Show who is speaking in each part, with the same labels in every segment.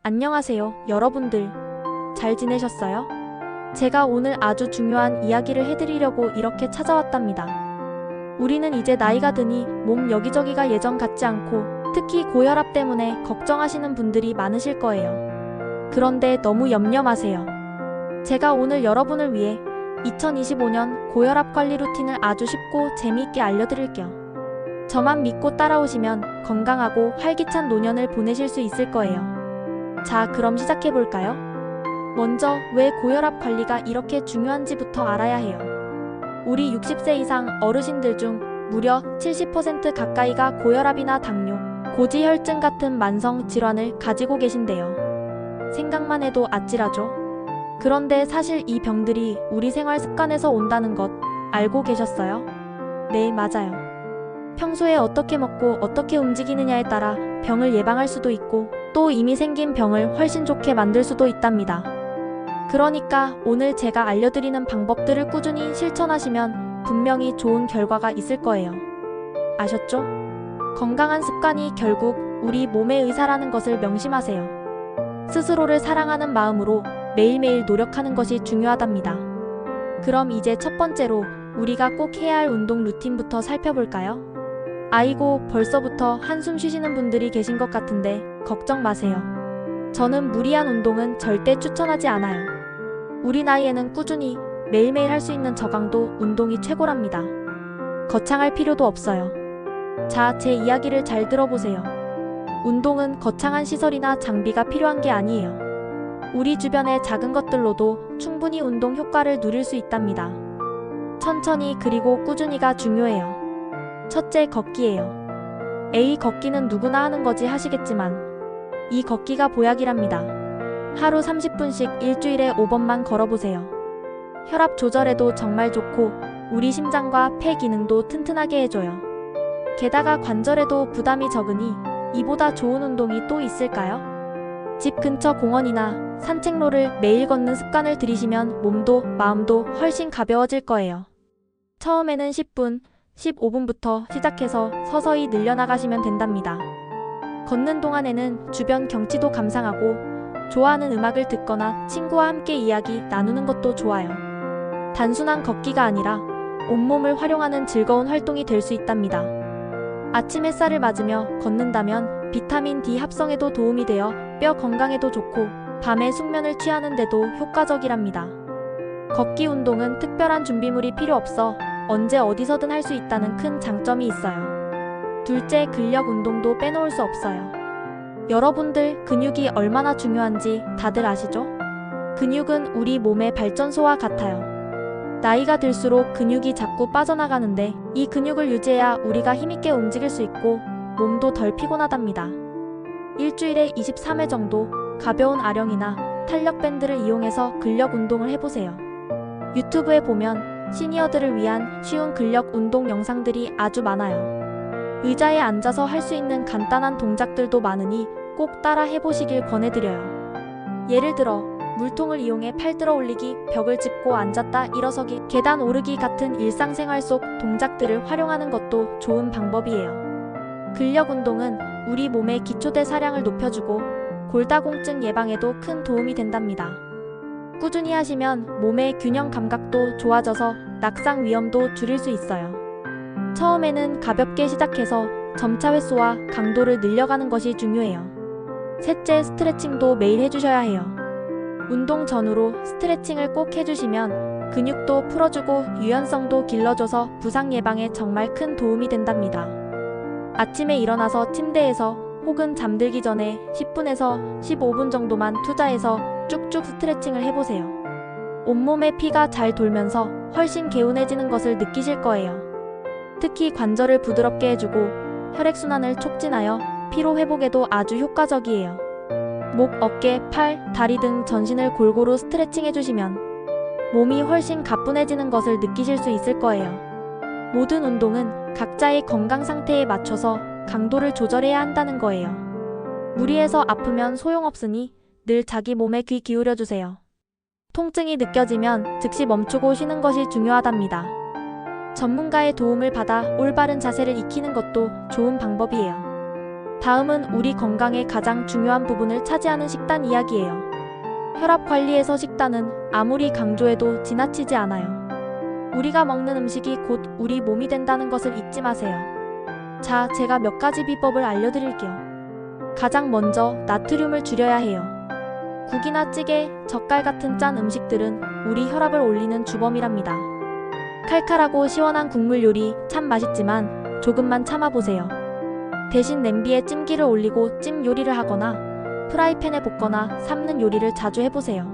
Speaker 1: 안녕하세요, 여러분들. 잘 지내셨어요? 제가 오늘 아주 중요한 이야기를 해드리려고 이렇게 찾아왔답니다. 우리는 이제 나이가 드니 몸 여기저기가 예전 같지 않고 특히 고혈압 때문에 걱정하시는 분들이 많으실 거예요. 그런데 너무 염려 마세요. 제가 오늘 여러분을 위해 2025년 고혈압 관리 루틴을 아주 쉽고 재미있게 알려드릴게요. 저만 믿고 따라오시면 건강하고 활기찬 노년을 보내실 수 있을 거예요. 자, 그럼 시작해볼까요? 먼저 왜 고혈압 관리가 이렇게 중요한지부터 알아야 해요. 우리 60세 이상 어르신들 중 무려 70% 가까이가 고혈압이나 당뇨, 고지혈증 같은 만성 질환을 가지고 계신데요. 생각만 해도 아찔하죠? 그런데 사실 이 병들이 우리 생활 습관에서 온다는 것 알고 계셨어요? 네, 맞아요. 평소에 어떻게 먹고 어떻게 움직이느냐에 따라 병을 예방할 수도 있고 또 이미 생긴 병을 훨씬 좋게 만들 수도 있답니다. 그러니까 오늘 제가 알려드리는 방법들을 꾸준히 실천하시면 분명히 좋은 결과가 있을 거예요. 아셨죠? 건강한 습관이 결국 우리 몸의 의사라는 것을 명심하세요. 스스로를 사랑하는 마음으로 매일매일 노력하는 것이 중요하답니다. 그럼 이제 첫 번째로 우리가 꼭 해야 할 운동 루틴부터 살펴볼까요? 아이고, 벌써부터 한숨 쉬시는 분들이 계신 것 같은데 걱정 마세요. 저는 무리한 운동은 절대 추천하지 않아요. 우리 나이에는 꾸준히 매일매일 할 수 있는 저강도 운동이 최고랍니다. 거창할 필요도 없어요. 자, 제 이야기를 잘 들어보세요. 운동은 거창한 시설이나 장비가 필요한 게 아니에요. 우리 주변의 작은 것들로도 충분히 운동 효과를 누릴 수 있답니다. 천천히 그리고 꾸준히가 중요해요. 첫째, 걷기예요. 에이, 걷기는 누구나 하는 거지 하시겠지만 이 걷기가 보약이랍니다. 하루 30분씩 일주일에 5번만 걸어보세요. 혈압 조절에도 정말 좋고 우리 심장과 폐 기능도 튼튼하게 해줘요. 게다가 관절에도 부담이 적으니 이보다 좋은 운동이 또 있을까요? 집 근처 공원이나 산책로를 매일 걷는 습관을 들이시면 몸도 마음도 훨씬 가벼워질 거예요. 처음에는 10분, 15분부터 시작해서 서서히 늘려나가시면 된답니다. 걷는 동안에는 주변 경치도 감상하고 좋아하는 음악을 듣거나 친구와 함께 이야기 나누는 것도 좋아요. 단순한 걷기가 아니라 온몸을 활용하는 즐거운 활동이 될 수 있답니다. 아침 햇살을 맞으며 걷는다면 비타민 D 합성에도 도움이 되어 뼈 건강에도 좋고 밤에 숙면을 취하는 데도 효과적이랍니다. 걷기 운동은 특별한 준비물이 필요 없어 언제 어디서든 할 수 있다는 큰 장점이 있어요. 둘째, 근력 운동도 빼놓을 수 없어요. 여러분들, 근육이 얼마나 중요한지 다들 아시죠? 근육은 우리 몸의 발전소와 같아요. 나이가 들수록 근육이 자꾸 빠져나가는데 이 근육을 유지해야 우리가 힘있게 움직일 수 있고 몸도 덜 피곤하답니다. 일주일에 23회 정도 가벼운 아령이나 탄력 밴드를 이용해서 근력 운동을 해보세요. 유튜브에 보면 시니어들을 위한 쉬운 근력 운동 영상들이 아주 많아요. 의자에 앉아서 할 수 있는 간단한 동작들도 많으니 꼭 따라 해보시길 권해드려요. 예를 들어 물통을 이용해 팔 들어 올리기, 벽을 짚고 앉았다 일어서기, 계단 오르기 같은 일상생활 속 동작들을 활용하는 것도 좋은 방법이에요. 근력 운동은 우리 몸의 기초대사량을 높여주고 골다공증 예방에도 큰 도움이 된답니다. 꾸준히 하시면 몸의 균형 감각도 좋아져서 낙상 위험도 줄일 수 있어요. 처음에는 가볍게 시작해서 점차 횟수와 강도를 늘려가는 것이 중요해요. 셋째, 스트레칭도 매일 해주셔야 해요. 운동 전후로 스트레칭을 꼭 해주시면 근육도 풀어주고 유연성도 길러줘서 부상 예방에 정말 큰 도움이 된답니다. 아침에 일어나서 침대에서 혹은 잠들기 전에 10분에서 15분 정도만 투자해서 쭉쭉 스트레칭을 해보세요. 온몸에 피가 잘 돌면서 훨씬 개운해지는 것을 느끼실 거예요. 특히 관절을 부드럽게 해주고 혈액순환을 촉진하여 피로 회복에도 아주 효과적이에요. 목, 어깨, 팔, 다리 등 전신을 골고루 스트레칭 해주시면 몸이 훨씬 가뿐해지는 것을 느끼실 수 있을 거예요. 모든 운동은 각자의 건강 상태에 맞춰서 강도를 조절해야 한다는 거예요. 무리해서 아프면 소용없으니 늘 자기 몸에 귀 기울여주세요. 통증이 느껴지면 즉시 멈추고 쉬는 것이 중요하답니다. 전문가의 도움을 받아 올바른 자세를 익히는 것도 좋은 방법이에요. 다음은 우리 건강의 가장 중요한 부분을 차지하는 식단 이야기예요. 혈압 관리에서 식단은 아무리 강조해도 지나치지 않아요. 우리가 먹는 음식이 곧 우리 몸이 된다는 것을 잊지 마세요. 자, 제가 몇 가지 비법을 알려드릴게요. 가장 먼저 나트륨을 줄여야 해요. 국이나 찌개, 젓갈 같은 짠 음식들은 우리 혈압을 올리는 주범이랍니다. 칼칼하고 시원한 국물 요리 참 맛있지만 조금만 참아보세요. 대신 냄비에 찜기를 올리고 찜 요리를 하거나 프라이팬에 볶거나 삶는 요리를 자주 해보세요.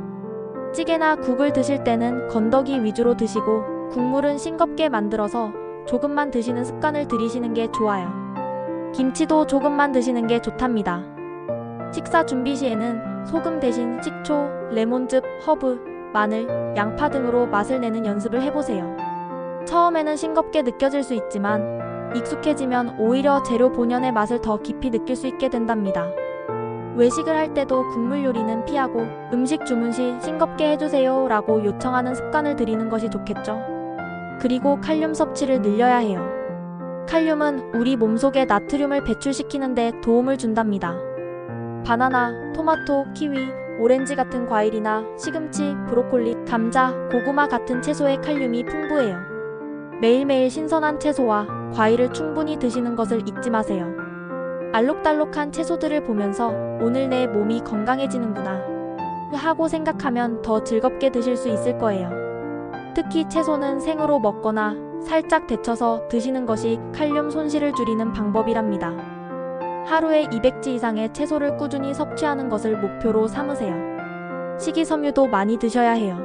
Speaker 1: 찌개나 국을 드실 때는 건더기 위주로 드시고 국물은 싱겁게 만들어서 조금만 드시는 습관을 들이시는 게 좋아요. 김치도 조금만 드시는 게 좋답니다. 식사 준비 시에는 소금 대신 식초, 레몬즙, 허브, 마늘, 양파 등으로 맛을 내는 연습을 해보세요. 처음에는 싱겁게 느껴질 수 있지만 익숙해지면 오히려 재료 본연의 맛을 더 깊이 느낄 수 있게 된답니다. 외식을 할 때도 국물 요리는 피하고 음식 주문 시 싱겁게 해주세요 라고 요청하는 습관을 들이는 것이 좋겠죠. 그리고 칼륨 섭취를 늘려야 해요. 칼륨은 우리 몸속에 나트륨을 배출시키는 데 도움을 준답니다. 바나나, 토마토, 키위, 오렌지 같은 과일이나 시금치, 브로콜리, 감자, 고구마 같은 채소에 칼륨이 풍부해요. 매일매일 신선한 채소와 과일을 충분히 드시는 것을 잊지 마세요. 알록달록한 채소들을 보면서 오늘 내 몸이 건강해지는구나 하고 생각하면 더 즐겁게 드실 수 있을 거예요. 특히 채소는 생으로 먹거나 살짝 데쳐서 드시는 것이 칼륨 손실을 줄이는 방법이랍니다. 하루에 200지 이상의 채소를 꾸준히 섭취하는 것을 목표로 삼으세요. 식이섬유도 많이 드셔야 해요.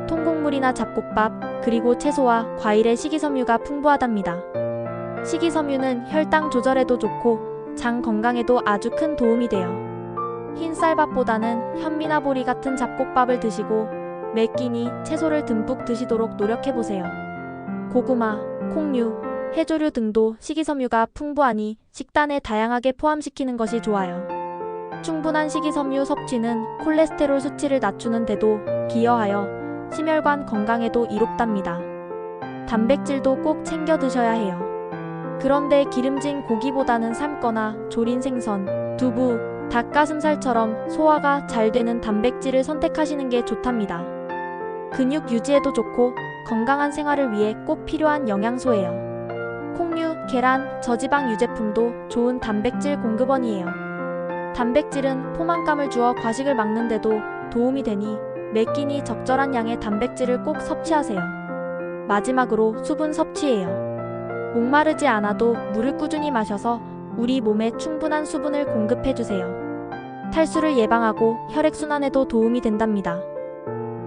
Speaker 1: 통곡물이나 잡곡밥, 그리고 채소와 과일에 식이섬유가 풍부하답니다. 식이섬유는 혈당 조절에도 좋고 장 건강에도 아주 큰 도움이 돼요. 흰 쌀밥보다는 현미나 보리 같은 잡곡밥을 드시고 매 끼니 채소를 듬뿍 드시도록 노력해보세요. 고구마, 콩류, 해조류 등도 식이섬유가 풍부하니 식단에 다양하게 포함시키는 것이 좋아요. 충분한 식이섬유 섭취는 콜레스테롤 수치를 낮추는 데도 기여하여 심혈관 건강에도 이롭답니다. 단백질도 꼭 챙겨 드셔야 해요. 그런데 기름진 고기보다는 삶거나 조린 생선, 두부, 닭가슴살처럼 소화가 잘 되는 단백질을 선택하시는 게 좋답니다. 근육 유지에도 좋고 건강한 생활을 위해 꼭 필요한 영양소예요. 콩류, 계란, 저지방 유제품도 좋은 단백질 공급원이에요. 단백질은 포만감을 주어 과식을 막는 데도 도움이 되니 매 끼니 적절한 양의 단백질을 꼭 섭취하세요. 마지막으로 수분 섭취예요. 목마르지 않아도 물을 꾸준히 마셔서 우리 몸에 충분한 수분을 공급해주세요. 탈수를 예방하고 혈액순환에도 도움이 된답니다.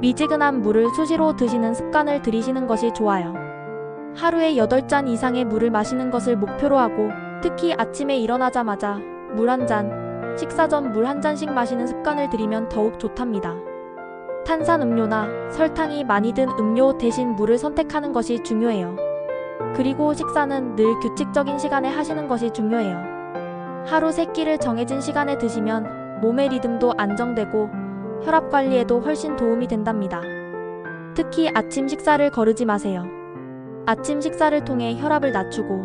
Speaker 1: 미지근한 물을 수시로 드시는 습관을 들이시는 것이 좋아요. 하루에 8잔 이상의 물을 마시는 것을 목표로 하고 특히 아침에 일어나자마자 물 한 잔, 식사 전 물 한 잔씩 마시는 습관을 들이면 더욱 좋답니다. 탄산음료나 설탕이 많이 든 음료 대신 물을 선택하는 것이 중요해요. 그리고 식사는 늘 규칙적인 시간에 하시는 것이 중요해요. 하루 3끼를 정해진 시간에 드시면 몸의 리듬도 안정되고 혈압 관리에도 훨씬 도움이 된답니다. 특히 아침 식사를 거르지 마세요. 아침 식사를 통해 혈압을 낮추고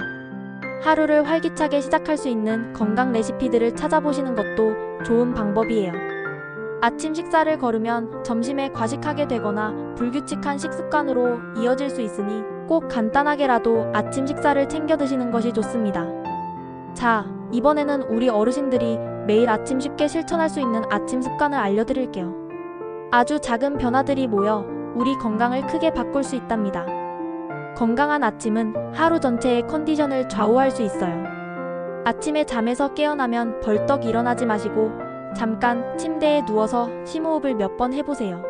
Speaker 1: 하루를 활기차게 시작할 수 있는 건강 레시피들을 찾아보시는 것도 좋은 방법이에요. 아침 식사를 거르면 점심에 과식하게 되거나 불규칙한 식습관으로 이어질 수 있으니 꼭 간단하게라도 아침 식사를 챙겨 드시는 것이 좋습니다. 자, 이번에는 우리 어르신들이 매일 아침 쉽게 실천할 수 있는 아침 습관을 알려드릴게요. 아주 작은 변화들이 모여 우리 건강을 크게 바꿀 수 있답니다. 건강한 아침은 하루 전체의 컨디션을 좌우할 수 있어요. 아침에 잠에서 깨어나면 벌떡 일어나지 마시고 잠깐 침대에 누워서 심호흡을 몇 번 해보세요.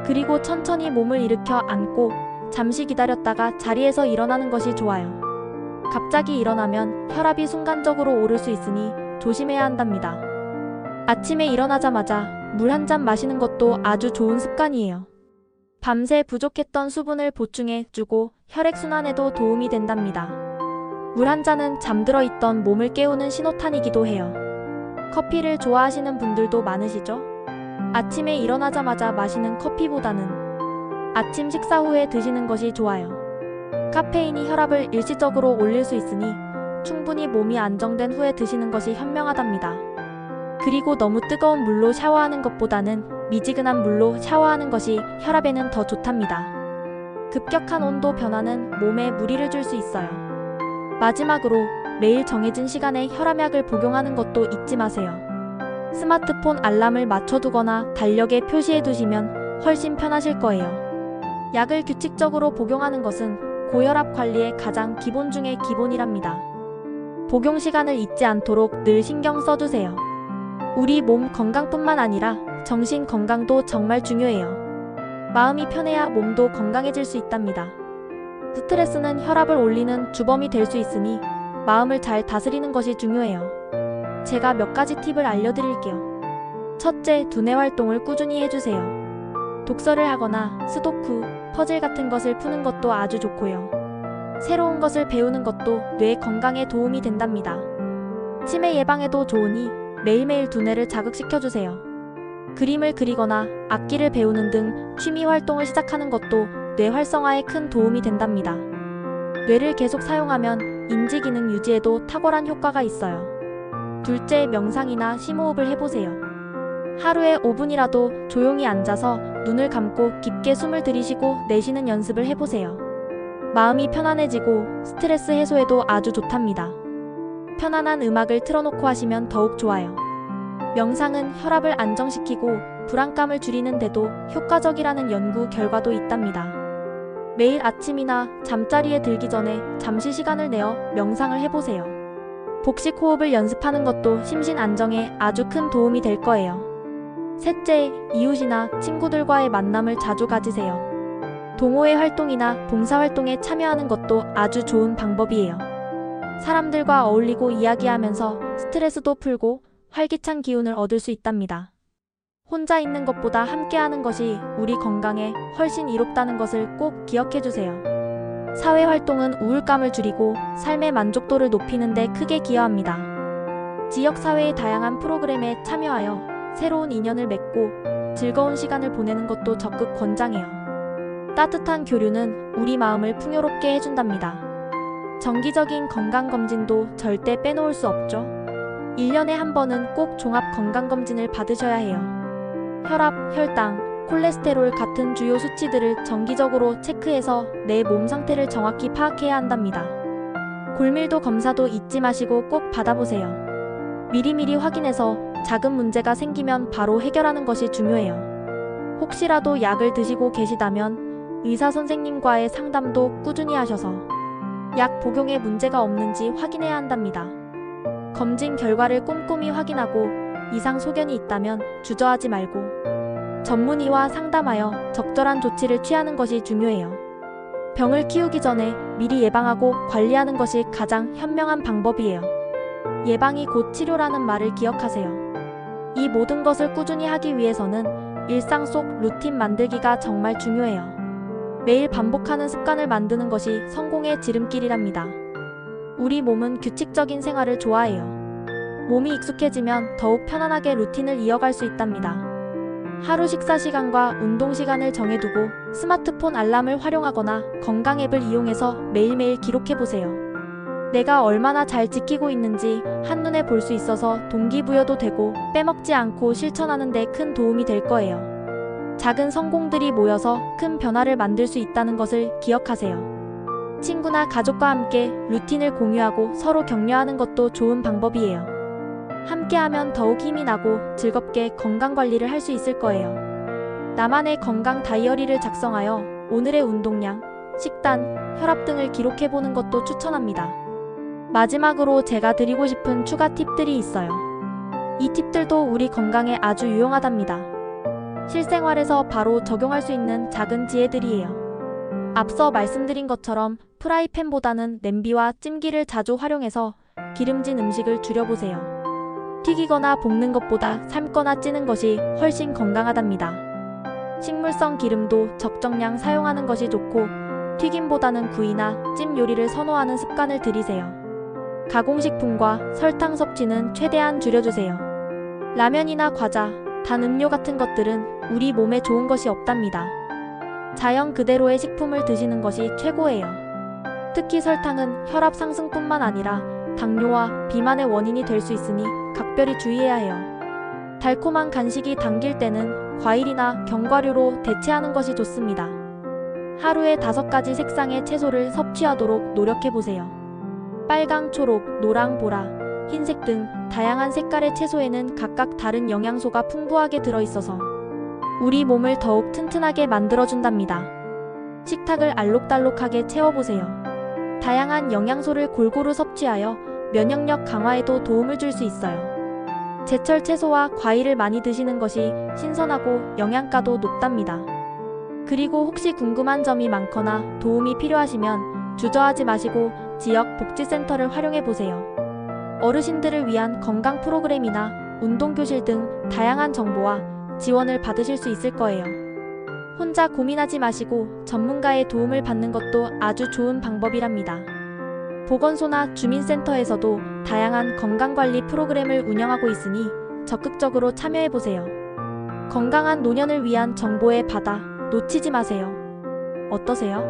Speaker 1: 그리고 천천히 몸을 일으켜 앉고 잠시 기다렸다가 자리에서 일어나는 것이 좋아요. 갑자기 일어나면 혈압이 순간적으로 오를 수 있으니 조심해야 한답니다. 아침에 일어나자마자 물 한 잔 마시는 것도 아주 좋은 습관이에요. 밤새 부족했던 수분을 보충해 주고 혈액순환에도 도움이 된답니다. 물 한 잔은 잠들어 있던 몸을 깨우는 신호탄이기도 해요. 커피를 좋아하시는 분들도 많으시죠? 아침에 일어나자마자 마시는 커피보다는 아침 식사 후에 드시는 것이 좋아요. 카페인이 혈압을 일시적으로 올릴 수 있으니 충분히 몸이 안정된 후에 드시는 것이 현명하답니다. 그리고 너무 뜨거운 물로 샤워하는 것보다는 미지근한 물로 샤워하는 것이 혈압에는 더 좋답니다. 급격한 온도 변화는 몸에 무리를 줄 수 있어요. 마지막으로 매일 정해진 시간에 혈압약을 복용하는 것도 잊지 마세요. 스마트폰 알람을 맞춰두거나 달력에 표시해 두시면 훨씬 편하실 거예요. 약을 규칙적으로 복용하는 것은 고혈압 관리의 가장 기본 중의 기본이랍니다. 복용 시간을 잊지 않도록 늘 신경 써주세요. 우리 몸 건강뿐만 아니라 정신 건강도 정말 중요해요. 마음이 편해야 몸도 건강해질 수 있답니다. 스트레스는 혈압을 올리는 주범이 될 수 있으니 마음을 잘 다스리는 것이 중요해요. 제가 몇 가지 팁을 알려드릴게요. 첫째, 두뇌 활동을 꾸준히 해주세요. 독서를 하거나 스도쿠, 퍼즐 같은 것을 푸는 것도 아주 좋고요. 새로운 것을 배우는 것도 뇌 건강에 도움이 된답니다. 치매 예방에도 좋으니 매일매일 두뇌를 자극시켜주세요. 그림을 그리거나 악기를 배우는 등 취미 활동을 시작하는 것도 뇌 활성화에 큰 도움이 된답니다. 뇌를 계속 사용하면 인지 기능 유지에도 탁월한 효과가 있어요. 둘째, 명상이나 심호흡을 해보세요. 하루에 5분이라도 조용히 앉아서 눈을 감고 깊게 숨을 들이쉬고 내쉬는 연습을 해보세요. 마음이 편안해지고 스트레스 해소에도 아주 좋답니다. 편안한 음악을 틀어놓고 하시면 더욱 좋아요. 명상은 혈압을 안정시키고 불안감을 줄이는 데도 효과적이라는 연구 결과도 있답니다. 매일 아침이나 잠자리에 들기 전에 잠시 시간을 내어 명상을 해보세요. 복식 호흡을 연습하는 것도 심신 안정에 아주 큰 도움이 될 거예요. 셋째, 이웃이나 친구들과의 만남을 자주 가지세요. 동호회 활동이나 봉사활동에 참여하는 것도 아주 좋은 방법이에요. 사람들과 어울리고 이야기하면서 스트레스도 풀고 활기찬 기운을 얻을 수 있답니다. 혼자 있는 것보다 함께하는 것이 우리 건강에 훨씬 이롭다는 것을 꼭 기억해주세요. 사회활동은 우울감을 줄이고 삶의 만족도를 높이는 데 크게 기여합니다. 지역사회의 다양한 프로그램에 참여하여 새로운 인연을 맺고 즐거운 시간을 보내는 것도 적극 권장해요. 따뜻한 교류는 우리 마음을 풍요롭게 해준답니다. 정기적인 건강검진도 절대 빼놓을 수 없죠. 1년에 한 번은 꼭 종합건강검진을 받으셔야 해요. 혈압, 혈당, 콜레스테롤 같은 주요 수치들을 정기적으로 체크해서 내 몸 상태를 정확히 파악해야 한답니다. 골밀도 검사도 잊지 마시고 꼭 받아보세요. 미리미리 확인해서 작은 문제가 생기면 바로 해결하는 것이 중요해요. 혹시라도 약을 드시고 계시다면 의사 선생님과의 상담도 꾸준히 하셔서 약 복용에 문제가 없는지 확인해야 한답니다. 검진 결과를 꼼꼼히 확인하고 이상 소견이 있다면 주저하지 말고 전문의와 상담하여 적절한 조치를 취하는 것이 중요해요. 병을 키우기 전에 미리 예방하고 관리하는 것이 가장 현명한 방법이에요. 예방이 곧 치료라는 말을 기억하세요. 이 모든 것을 꾸준히 하기 위해서는 일상 속 루틴 만들기가 정말 중요해요. 매일 반복하는 습관을 만드는 것이 성공의 지름길이랍니다. 우리 몸은 규칙적인 생활을 좋아해요. 몸이 익숙해지면 더욱 편안하게 루틴을 이어갈 수 있답니다. 하루 식사 시간과 운동 시간을 정해두고 스마트폰 알람을 활용하거나 건강 앱을 이용해서 매일매일 기록해보세요. 내가 얼마나 잘 지키고 있는지 한눈에 볼 수 있어서 동기부여도 되고 빼먹지 않고 실천하는 데 큰 도움이 될 거예요. 작은 성공들이 모여서 큰 변화를 만들 수 있다는 것을 기억하세요. 친구나 가족과 함께 루틴을 공유하고 서로 격려하는 것도 좋은 방법이에요. 함께하면 더욱 힘이 나고 즐겁게 건강관리를 할 수 있을 거예요. 나만의 건강 다이어리를 작성하여 오늘의 운동량, 식단, 혈압 등을 기록해보는 것도 추천합니다. 마지막으로 제가 드리고 싶은 추가 팁들이 있어요. 이 팁들도 우리 건강에 아주 유용하답니다. 실생활에서 바로 적용할 수 있는 작은 지혜들이에요. 앞서 말씀드린 것처럼 프라이팬보다는 냄비와 찜기를 자주 활용해서 기름진 음식을 줄여보세요. 튀기거나 볶는 것보다 삶거나 찌는 것이 훨씬 건강하답니다. 식물성 기름도 적정량 사용하는 것이 좋고 튀김보다는 구이나 찜 요리를 선호하는 습관을 들이세요. 가공식품과 설탕 섭취는 최대한 줄여주세요. 라면이나 과자, 단 음료 같은 것들은 우리 몸에 좋은 것이 없답니다. 자연 그대로의 식품을 드시는 것이 최고예요. 특히 설탕은 혈압 상승뿐만 아니라 당뇨와 비만의 원인이 될 수 있으니 각별히 주의해야 해요. 달콤한 간식이 당길 때는 과일이나 견과류로 대체하는 것이 좋습니다. 하루에 5가지 색상의 채소를 섭취하도록 노력해보세요. 빨강, 초록, 노랑, 보라, 흰색 등 다양한 색깔의 채소에는 각각 다른 영양소가 풍부하게 들어있어서 우리 몸을 더욱 튼튼하게 만들어준답니다. 식탁을 알록달록하게 채워보세요. 다양한 영양소를 골고루 섭취하여 면역력 강화에도 도움을 줄 수 있어요. 제철 채소와 과일을 많이 드시는 것이 신선하고 영양가도 높답니다. 그리고 혹시 궁금한 점이 많거나 도움이 필요하시면 주저하지 마시고 지역 복지센터를 활용해보세요. 어르신들을 위한 건강 프로그램이나 운동교실 등 다양한 정보와 지원을 받으실 수 있을 거예요. 혼자 고민하지 마시고 전문가의 도움을 받는 것도 아주 좋은 방법이랍니다. 보건소나 주민센터에서도 다양한 건강관리 프로그램을 운영하고 있으니 적극적으로 참여해보세요. 건강한 노년을 위한 정보의 바다 놓치지 마세요. 어떠세요?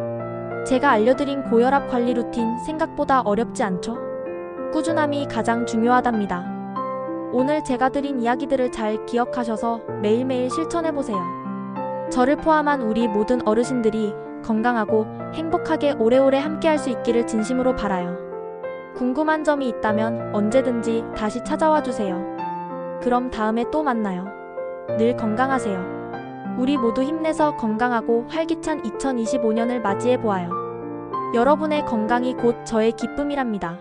Speaker 1: 제가 알려드린 고혈압 관리 루틴 생각보다 어렵지 않죠? 꾸준함이 가장 중요하답니다. 오늘 제가 드린 이야기들을 잘 기억하셔서 매일매일 실천해보세요. 저를 포함한 우리 모든 어르신들이 건강하고 행복하게 오래오래 함께할 수 있기를 진심으로 바라요. 궁금한 점이 있다면 언제든지 다시 찾아와 주세요. 그럼 다음에 또 만나요. 늘 건강하세요. 우리 모두 힘내서 건강하고 활기찬 2025년을 맞이해 보아요. 여러분의 건강이 곧 저의 기쁨이랍니다.